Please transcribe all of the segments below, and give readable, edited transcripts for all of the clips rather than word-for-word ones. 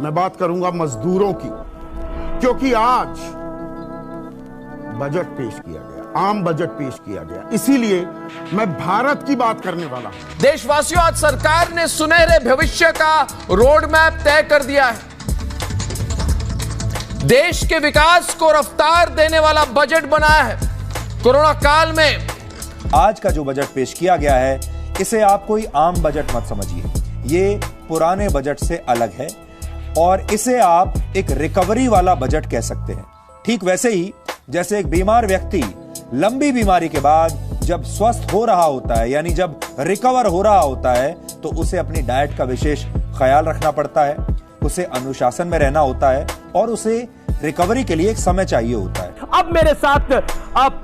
मैं बात करूंगा मजदूरों की, क्योंकि आज बजट पेश किया गया, आम बजट पेश किया गया, इसीलिए मैं भारत की बात करने वाला हूं। देशवासियों, आज सरकार ने सुनहरे भविष्य का रोड मैप तय कर दिया है। देश के विकास को रफ्तार देने वाला बजट बनाया है। कोरोना काल में आज का जो बजट पेश किया गया है, इसे आप कोई आम बजट मत समझिए। ये पुराने बजट से अलग है और इसे आप एक रिकवरी वाला बजट कह सकते हैं। ठीक वैसे ही जैसे एक बीमार व्यक्ति लंबी बीमारी के बाद जब स्वस्थ हो रहा होता है, यानी जब रिकवर हो रहा होता है, तो उसे अपनी डाइट का विशेष ख्याल रखना पड़ता है, उसे अनुशासन में रहना होता है और उसे रिकवरी के लिए एक समय चाहिए होता है। अब मेरे साथ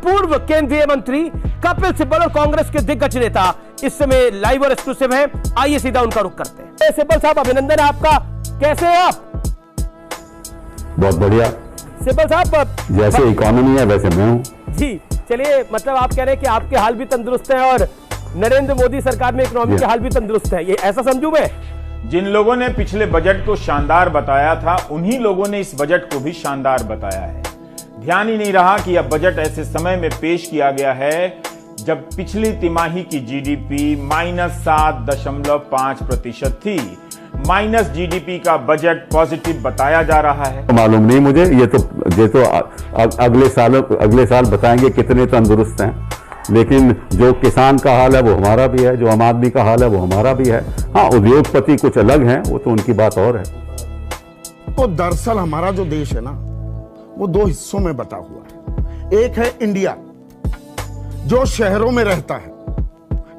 पूर्व केंद्रीय मंत्री कपिल सिब्बल और कांग्रेस के दिग्गज नेता इस समय लाइव और एक्सक्लूसिव हैं। आइए सीधा उनका रुख करते हैं। सिब्बल साहब, अभिनंदन है आपका। कैसे हैं आप? बहुत बढ़िया। सिब्बल साहब, जैसे इकोनॉमी है वैसे मैं हूं जी। चलिए, मतलब आप कह रहे हैं कि आपके हाल भी तंदुरुस्त हैं और नरेंद्र मोदी सरकार में इकोनॉमी के हाल भी तंदुरुस्त है, ये ऐसा समझूं मैं? जिन लोगों ने पिछले बजट को शानदार बताया था, उन्हीं लोगों ने इस बजट को भी शानदार बताया है। ध्यान ही नहीं रहा कि यह बजट ऐसे समय में पेश किया गया है जब पिछली तिमाही की जीडीपी -7.5% थी। माइनस जीडीपी का बजट पॉजिटिव बताया जा रहा है। मालूम नहीं मुझे, ये तो अगले साल बताएंगे कितने तंदुरुस्त हैं। लेकिन जो किसान का हाल है वो हमारा भी है, जो आम आदमी का हाल है वो हमारा भी है। हाँ, उद्योगपति कुछ अलग हैं, वो तो उनकी बात और है। तो दरअसल हमारा जो देश है ना, वो दो हिस्सों में बटा हुआ है। एक है इंडिया, जो शहरों में रहता है,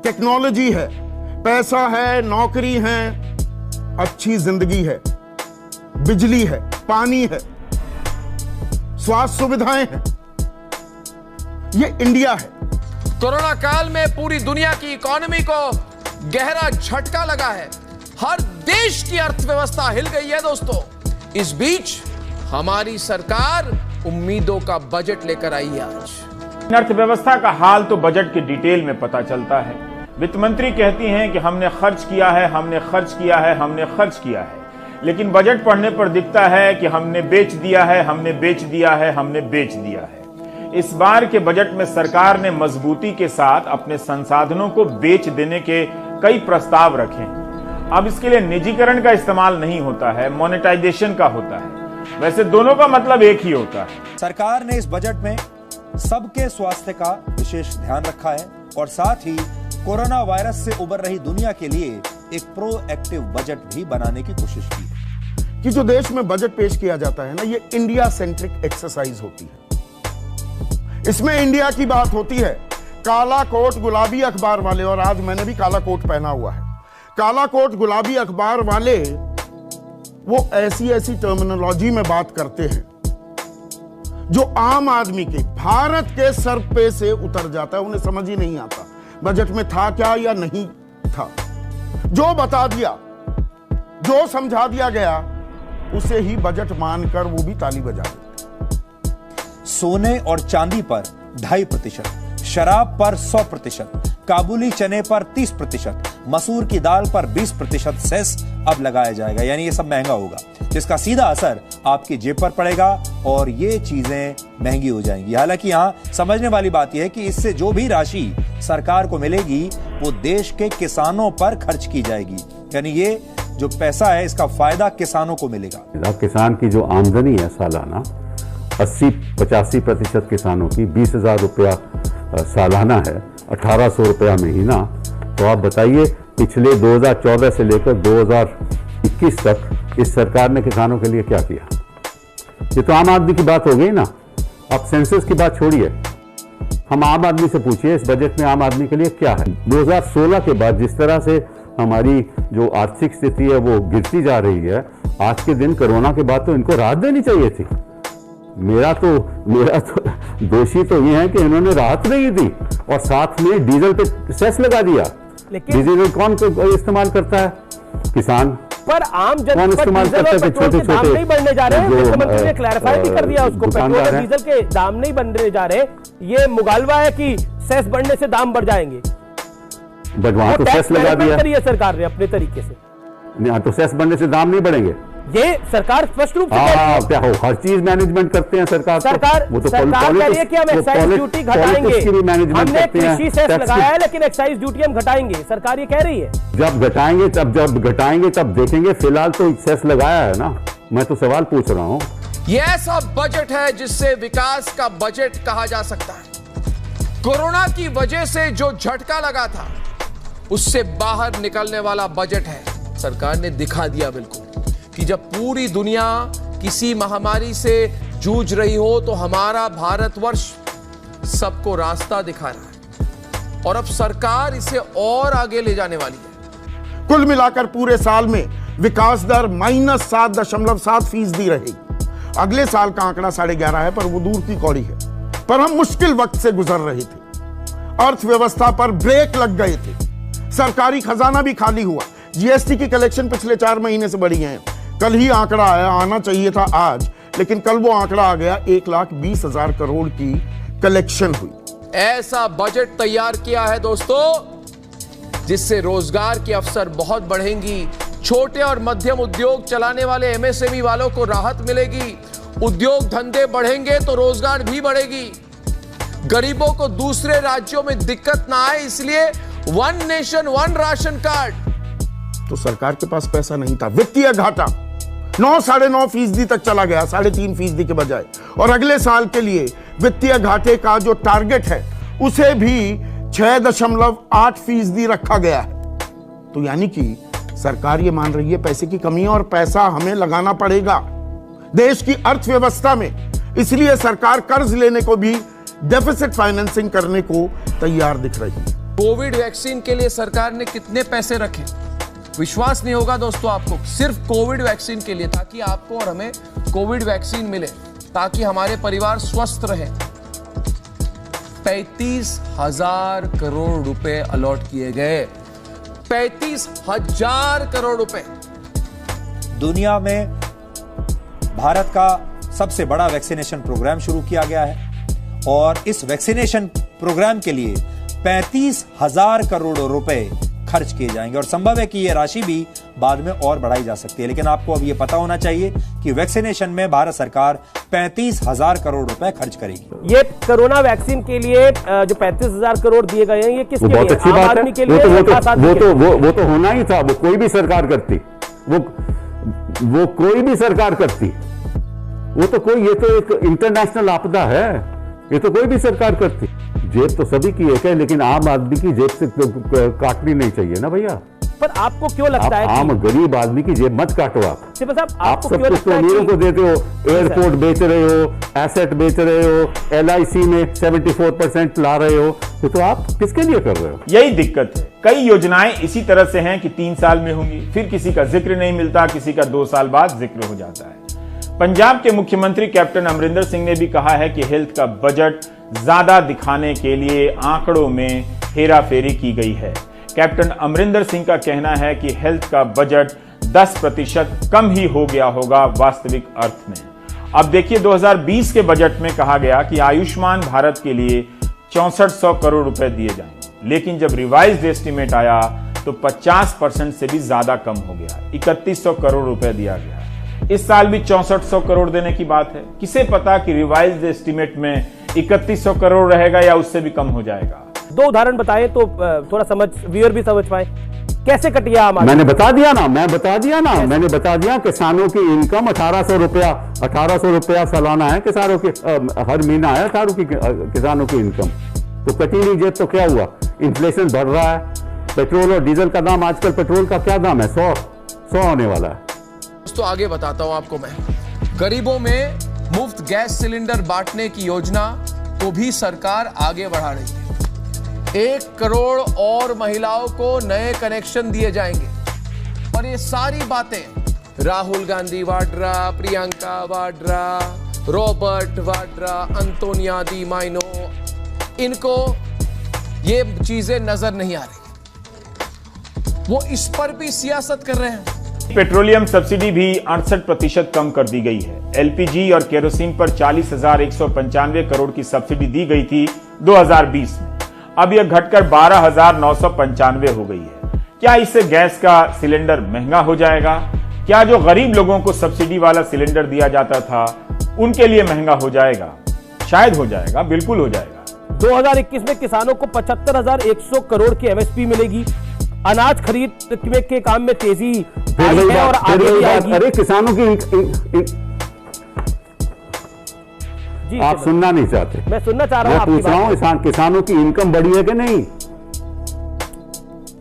टेक्नोलॉजी है, पैसा है, नौकरी है, अच्छी जिंदगी है, बिजली है, पानी है, स्वास्थ्य सुविधाएं हैं। ये इंडिया है। कोरोना काल में पूरी दुनिया की इकोनॉमी को गहरा झटका लगा है। हर देश की अर्थव्यवस्था हिल गई है दोस्तों। इस बीच हमारी सरकार उम्मीदों का बजट लेकर आई है। आज अर्थव्यवस्था का हाल तो बजट के डिटेल में पता चलता है। वित्त मंत्री कहती हैं कि हमने खर्च किया है, हमने खर्च किया है, हमने खर्च किया है, लेकिन बजट पढ़ने पर दिखता है कि हमने बेच दिया है, हमने बेच दिया है, हमने बेच दिया है। इस बार के बजट में सरकार ने मजबूती के साथ अपने संसाधनों को बेच देने के कई प्रस्ताव रखे हैं। अब इसके लिए निजीकरण का इस्तेमाल नहीं होता है, मोनेटाइजेशन का होता है। वैसे दोनों का मतलब एक ही होता है। सरकार ने इस बजट में सबके स्वास्थ्य का विशेष ध्यान रखा है और साथ ही कोरोना वायरस से उबर रही दुनिया के लिए एक प्रोएक्टिव बजट भी बनाने की कोशिश की है। कि जो देश में बजट पेश किया जाता है ना, ये इंडिया सेंट्रिक एक्सरसाइज होती है। इसमें इंडिया की बात होती है। काला कोट गुलाबी अखबार वाले, और आज मैंने भी काला कोट पहना हुआ है, काला कोट गुलाबी अखबार वाले वो ऐसी ऐसी टर्मिनोलॉजी में बात करते हैं जो आम आदमी के, भारत के सर पे से उतर जाता है। उन्हें समझ ही नहीं आता बजट में था क्या या नहीं था। जो बता दिया, जो समझा दिया गया, उसे ही बजट मानकर वो भी ताली बजा देते। सोने और चांदी पर 2.5%, शराब पर 100%, काबुली चने पर 30%, मसूर की दाल पर 20% सेस अब लगाया जाएगा। यानी ये सब महंगा होगा, जिसका सीधा असर आपकी जेब पर पड़ेगा और ये चीजें महंगी हो जाएंगी। हालांकि यहां समझने वाली बात यह है कि इससे जो भी राशि सरकार को मिलेगी वो देश के किसानों पर खर्च की जाएगी। यानी ये जो पैसा है, इसका फायदा किसानों को मिलेगा। किसान की जो आमदनी है सालाना 80-85% किसानों की 20,000 रुपया सालाना है, 1,800 रुपया महीना। तो आप बताइए, पिछले 2014 से लेकर 2021 तक इस सरकार ने किसानों के लिए क्या किया? ये तो आम आदमी की बात हो गई ना। अब सेंसस की बात छोड़िए, हम आम आदमी से पूछिए इस बजट में आम आदमी के लिए क्या है। 2016 के बाद जिस तरह से हमारी जो आर्थिक स्थिति है वो गिरती जा रही है, आज के दिन कोरोना के बाद तो इनको राहत देनी चाहिए थी। मेरा तो दोषी तो ये है कि इन्होंने राहत नहीं दी और साथ में डीजल पे सेस लगा दिया। डीजल कौन इस्तेमाल करता है? किसान। पर आम जनता इस्तेमाल करते हैं। छोटे दाम नहीं बढ़ने जा रहे हैं। मुख्यमंत्री ने क्लैरिफाई भी कर दिया उसको, पेट्रोल और डीजल के दाम नहीं बढ़ने जा रहे। ये मुगालवा है कि सेस बढ़ने से दाम बढ़ जाएंगे। बट वहां तो सेस लगा दिया सरकार ने अपने तरीके से। तो सेस बढ़ने से दाम नहीं बढ़ेंगे। ये सरकार स्पष्ट रूप से कह रही है। क्या हो, हर चीज मैनेजमेंट करते हैं सरकार वो तो सरकार कह रही है कि हम एक्साइज ड्यूटी घटाएंगे, हमने कृषि सेस लगाया है लेकिन एक्साइज ड्यूटी हम घटाएंगे, सरकार ये कह रही है। जब घटाएंगे तब देखेंगे, फिलहाल तो सेस लगाया है ना, मैं तो सवाल पूछ रहा हूं। यह ऐसा बजट है जिससे विकास का बजट कहा जा सकता है। कोरोना की वजह से जो झटका लगा था उससे बाहर निकलने वाला बजट है। सरकार ने दिखा दिया बिल्कुल कि जब पूरी दुनिया किसी महामारी से जूझ रही हो तो हमारा भारतवर्ष सबको रास्ता दिखा रहा है और अब सरकार इसे और आगे ले जाने वाली है। कुल मिलाकर पूरे साल में विकास दर -7.7% रहेगी। अगले साल का आंकड़ा 11.5 है, पर वो दूर की कौड़ी है। पर हम मुश्किल वक्त से गुजर रहे थे, अर्थव्यवस्था पर ब्रेक लग गए थे, सरकारी खजाना भी खाली हुआ। जीएसटी की कलेक्शन पिछले 4 महीने से बढ़ी है। कल ही आंकड़ा आया, आना चाहिए था आज, लेकिन कल वो आंकड़ा आ गया, 1,20,000 करोड़ की कलेक्शन हुई। ऐसा बजट तैयार किया है दोस्तों जिससे रोजगार के अवसर बहुत बढ़ेंगी। छोटे और मध्यम उद्योग चलाने वाले एमएसएमई वालों को राहत मिलेगी। उद्योग धंधे बढ़ेंगे तो रोजगार भी बढ़ेगी। गरीबों को दूसरे राज्यों में दिक्कत ना आए, इसलिए 1 नेशन 1 राशन कार्ड। तो सरकार के पास पैसा नहीं था, वित्तीय घाटा 9-9.5% तक चला गया, 3.5% के बजाय। और अगले साल के लिए वित्तीय घाटे का जो टारगेट है उसे भी 6.8% रखा गया है। तो यानी कि सरकार ये मान रही है पैसे की कमी है और पैसा हमें लगाना पड़ेगा देश की अर्थव्यवस्था में। इसलिए सरकार कर्ज लेने को भी, डेफिसिट फाइनेंसिंग करने को तैयार दिख रही है। कोविड वैक्सीन के लिए सरकार ने कितने पैसे रखे, विश्वास नहीं होगा दोस्तों आपको, सिर्फ कोविड वैक्सीन के लिए, ताकि आपको और हमें कोविड वैक्सीन मिले, ताकि हमारे परिवार स्वस्थ रहे। 35,000 करोड़ रुपए अलॉट किए गए। 35,000 करोड़ रुपए। दुनिया में भारत का सबसे बड़ा वैक्सीनेशन प्रोग्राम शुरू किया गया है और इस वैक्सीनेशन प्रोग्राम के लिए 35,000 करोड़ रुपए खर्च किए जाएंगे और संभव है कि यह राशि भी बाद में और बढ़ाई जा सकती है। लेकिन आपको अब यह पता होना चाहिए कि वैक्सीनेशन में भारत सरकार 35,000 करोड़ रुपए खर्च करेगी। ये कोरोना वैक्सीन के लिए जो 35,000 करोड़ दिए गए हैं, ये किसके लिए? बहुत अच्छी बात है। वो तो होना ही था, वो कोई भी सरकार करती, वो कोई भी सरकार करती, ये तो एक इंटरनेशनल आपदा है, ये तो कोई भी सरकार करती। जेब तो सभी की एक है, लेकिन आम आदमी की जेब से काटनी नहीं चाहिए ना भैया। पर आपको क्यों लगता है आम गरीब आदमी की जेब मत काटो आप आपको सब कुछ तो अमीरों को देते हो, एयरपोर्ट बेच रहे हो, एसेट बेच रहे हो, LIC में 74% ला रहे हो, तो आप किसके लिए कर रहे हो? यही दिक्कत है। कई योजनाएं इसी तरह से हैं कि 3 साल में होंगी, फिर किसी का जिक्र नहीं मिलता, किसी का 2 साल बाद जिक्र हो जाता है। पंजाब के मुख्यमंत्री कैप्टन अमरिंदर सिंह ने भी कहा है कि हेल्थ का बजट ज्यादा दिखाने के लिए आंकड़ों में हेराफेरी की गई है। कैप्टन अमरिंदर सिंह का कहना है कि हेल्थ का बजट 10% कम ही हो गया होगा वास्तविक अर्थ में। अब देखिए 2020 के बजट में कहा गया कि आयुष्मान भारत के लिए 6400 करोड़ रुपए दिए जाएंगे, लेकिन जब रिवाइज्ड एस्टीमेट आया तो 50% से भी ज्यादा कम हो गया, 3100 करोड़ रुपए दिया गया। इस साल भी 6400 करोड़ देने की बात है। किसे पता कि रिवाइज्ड एस्टीमेट में 3100 करोड़ रहेगा या उससे भी कम हो जाएगा। 2 उदाहरण बताएं तो थोड़ा व्यूअर भी समझ पाए कैसे कटिया। मैंने बता दिया ना, मैंने बता दिया किसानों की इनकम 1800 रुपया सालाना है, किसानों की हर महीना है किसानों की इनकम, तो कटी नहीं जेब। तो क्या हुआ, इन्फ्लेशन बढ़ रहा है, पेट्रोल और डीजल का दाम, आजकल पेट्रोल का क्या दाम है, 100 होने वाला है। तो आगे बताता हूं आपको मैं, गरीबों में मुफ्त गैस सिलेंडर बांटने की योजना को भी सरकार आगे बढ़ा रही है। 1 करोड़ और महिलाओं को नए कनेक्शन दिए जाएंगे। और ये सारी बातें राहुल गांधी वाड्रा, प्रियंका वाड्रा, रॉबर्ट वाड्रा, अंतोनिया दी माइनो, इनको ये चीजें नजर नहीं आ रही, वो इस पर भी सियासत कर रहे हैं। पेट्रोलियम सब्सिडी भी 68% कम कर दी गई है। LPG और केरोसिन पर 40,195 करोड़ की सब्सिडी दी गई थी 2020 में, अब यह घटकर 12,995 हो गई है। क्या इससे गैस का सिलेंडर महंगा हो जाएगा? क्या जो गरीब लोगों को सब्सिडी वाला सिलेंडर दिया जाता था उनके लिए महंगा हो जाएगा? शायद हो जाएगा, बिल्कुल हो जाएगा। 2021 में किसानों को 75,100 करोड़ की एमएसपी मिलेगी। अनाज खरीद के काम में तेजी आई है और आगे भी आएगी। अरे किसानों की जी आप सुनना नहीं चाहते? मैं सुनना चाह रहा हूं। मैं पूछ रहा हूं किसानों की इनकम बढ़ी है कि नहीं?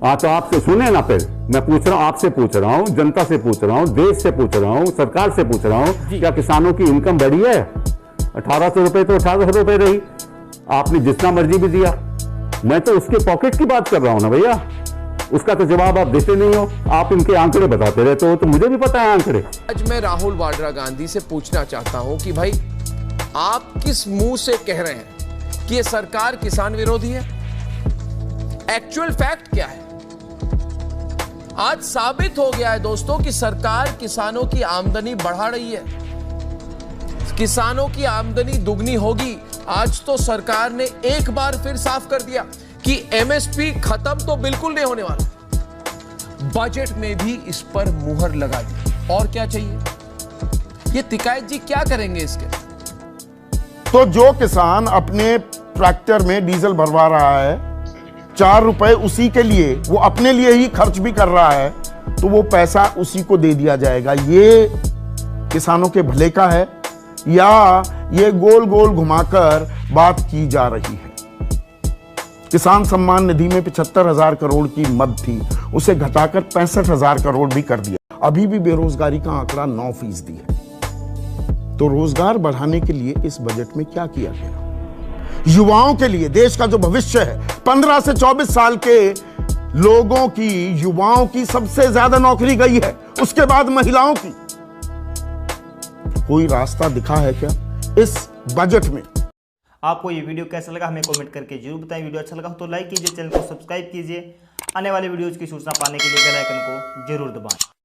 तो आपसे सुने ना, फिर मैं पूछ रहा हूं, आपसे पूछ रहा हूं, जनता से पूछ रहा हूं, देश से पूछ रहा हूं, सरकार से पूछ रहा हूं, क्या किसानों की इनकम बढ़ी है? 1800 रुपए तो 1800 रुपए रही, आपने जितना मर्जी भी दिया। मैं तो उसके पॉकेट की बात कर रहा हूं ना भैया, उसका तो जवाब आप देते नहीं हो। आप इनके आंकड़े बताते रहते हो, तो मुझे भी पता है आंकड़े। आज मैं राहुल वाड्रा गांधी से पूछना चाहता हूं कि भाई आप किस मुंह से कह रहे हैं कि ये सरकार किसान विरोधी है? एक्चुअल फैक्ट क्या है? आज साबित हो गया है दोस्तों कि सरकार किसानों की आमदनी बढ़ा रही है, किसानों की आमदनी दुगनी होगी। आज तो सरकार ने एक बार फिर साफ कर दिया कि एमएसपी खत्म तो बिल्कुल नहीं होने वाला, बजट में भी इस पर मुहर लगा दी। और क्या चाहिए? ये तिकायत जी क्या करेंगे इसके? तो जो किसान अपने ट्रैक्टर में डीजल भरवा रहा है, 4 रुपए उसी के लिए, वो अपने लिए ही खर्च भी कर रहा है, तो वो पैसा उसी को दे दिया जाएगा। ये किसानों के भले का है या ये गोल गोल घुमाकर बात की जा रही है? किसान सम्मान निधि में 75,000 करोड़ की मद थी, उसे घटाकर 65,000 करोड़ भी कर दिया। अभी भी बेरोजगारी का आंकड़ा 9% है। तो रोजगार बढ़ाने के लिए इस बजट में क्या किया गया? युवाओं के लिए, देश का जो भविष्य है, 15 से 24 साल के लोगों की, युवाओं की सबसे ज्यादा नौकरी गई है, उसके बाद महिलाओं की। कोई रास्ता दिखा है क्या इस बजट में? आपको ये वीडियो कैसा लगा हमें कमेंट करके जरूर बताएं। वीडियो अच्छा लगा तो लाइक कीजिए, चैनल को सब्सक्राइब कीजिए। आने वाले वीडियोज की सूचना पाने के लिए बेल आइकन को जरूर दबाएं।